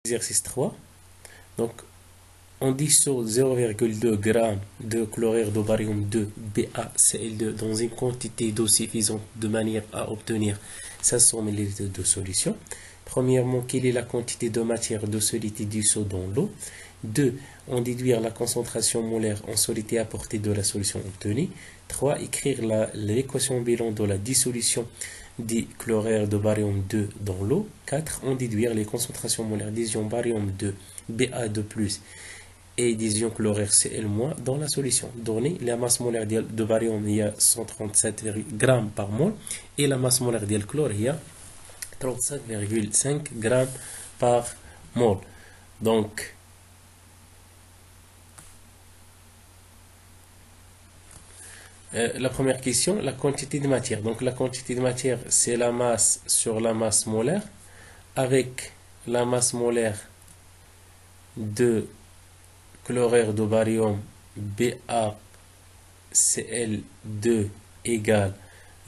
Exercice 3. Donc, on dissout 0,2 g de chlorure de barium 2 BaCl2 dans une quantité d'eau suffisante de manière à obtenir 500 ml de solution. Premièrement, quelle est la quantité de matière de solide dissous dans l'eau? 2. On déduire la concentration molaire en solidité apportée de la solution obtenue. 3. Écrire l'équation bilan de la dissolution du chlorure de barium 2 dans l'eau. 4. On déduire les concentrations molaires d'ion barium 2 Ba2+, et d'ion chlorure Cl- dans la solution. Donner la masse molaire de barium, il y a 137 g par mol, et la masse molaire de chlore, il y a 37,5 g par mol. Donc, la première question, la quantité de matière. Donc, la quantité de matière, c'est la masse sur la masse molaire, avec la masse molaire de chlorure de barium BaCl2 égale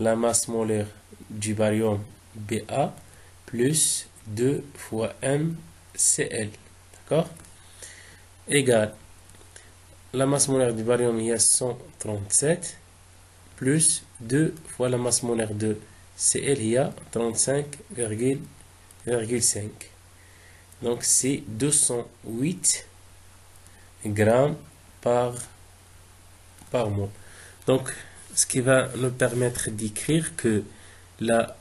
la masse molaire du barium Ba plus 2 fois MCl. D'accord? Égale la masse molaire du barium, il y a 137, plus 2 fois la masse molaire de Cl, il y a 35,5. Donc c'est 208 grammes par mol. Donc ce qui va nous permettre d'écrire que la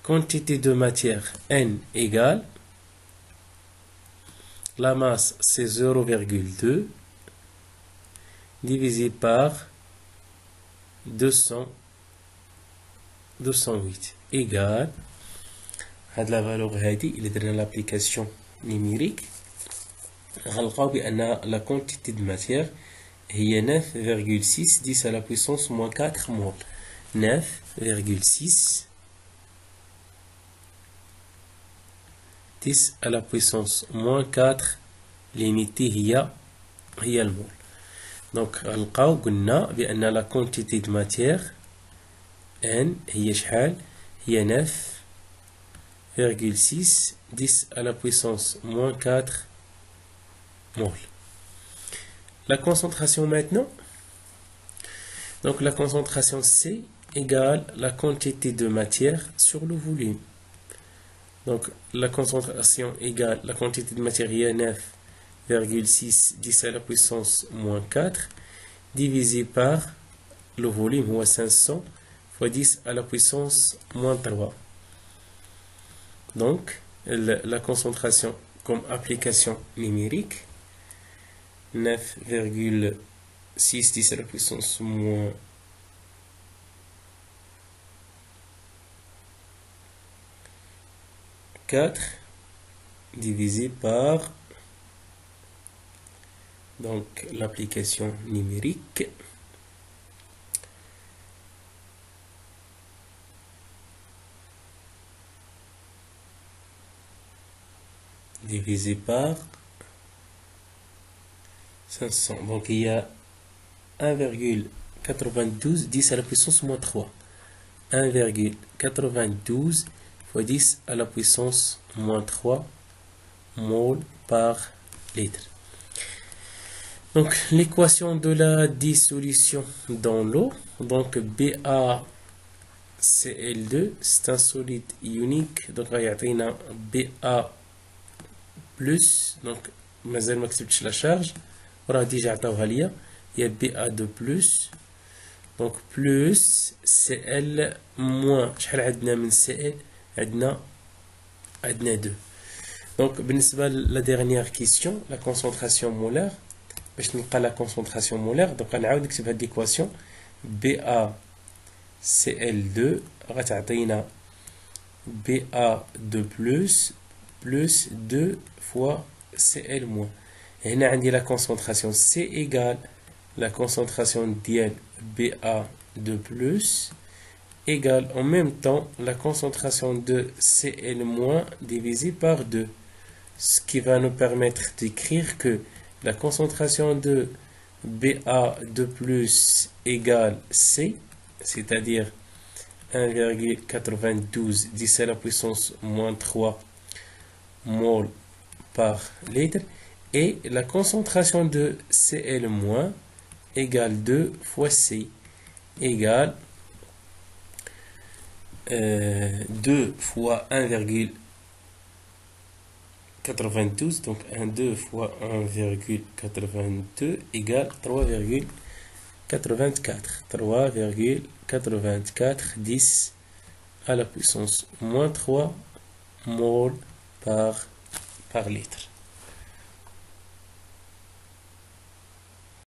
quantité de matière N égale la masse, c'est 0,2 divisé par 208 égale هاد la valeur هادي اللي درنا l'application numérique غنلقاو بأن la quantité de matière هي 9,6 10 à la puissance moins 4 mol. 9,6 10 à la puissance moins 4 l'unité هي المول. Donc غنلقاو قلنا بأن la quantité de matière N هي شحال؟ هي 9,6 10 à la puissance moins 4 mol. La concentration maintenant. Donc la concentration C égale la quantité de matière sur le volume. Donc la concentration égale la quantité de matière, il y a 9,6 10 à la puissance moins 4 divisé par le volume, ou 500 fois 10 à la puissance moins 3. Donc la concentration comme application numérique, 9,6 10 à la puissance moins 4 divisé par donc l'application numérique divisé par 500. Donc il y a 1,92 10 à la puissance moins 3. 1,92 fois 10 à la puissance moins 3 mol par litre. Donc l'équation de la dissolution dans l'eau, donc BaCl2, c'est un solide ionique, donc il y a Ba plus, donc مازال ما كتبتش la charge, وراه ديجا عطاوها ليا، هي Ba2 plus, donc plus Cl moins، شحال عندنا من Cl؟ عندنا 2. Donc بالنسبة la dernière question, la concentration molaire، باش نلقى la concentration molaire، donc غنعاود نكتب هاد l'équation BaCl2 غتعطينا Ba2 plus 2 fois Cl moins. هنا عندي la concentration C égale la concentration ديال Ba2 plus égale en même temps la concentration de Cl moins divisé par 2. Ce qui va nous permettre d'écrire que la concentration de Ba2 plus égale C, c'est-à-dire 1,92 10 à la puissance moins 3 mol par litre. Et la concentration de Cl- égale 2 fois C égale 2 fois 1,92, donc 2 fois 1,82 égale 3,84. 3,84 10 à la puissance moins 3 mol par litre.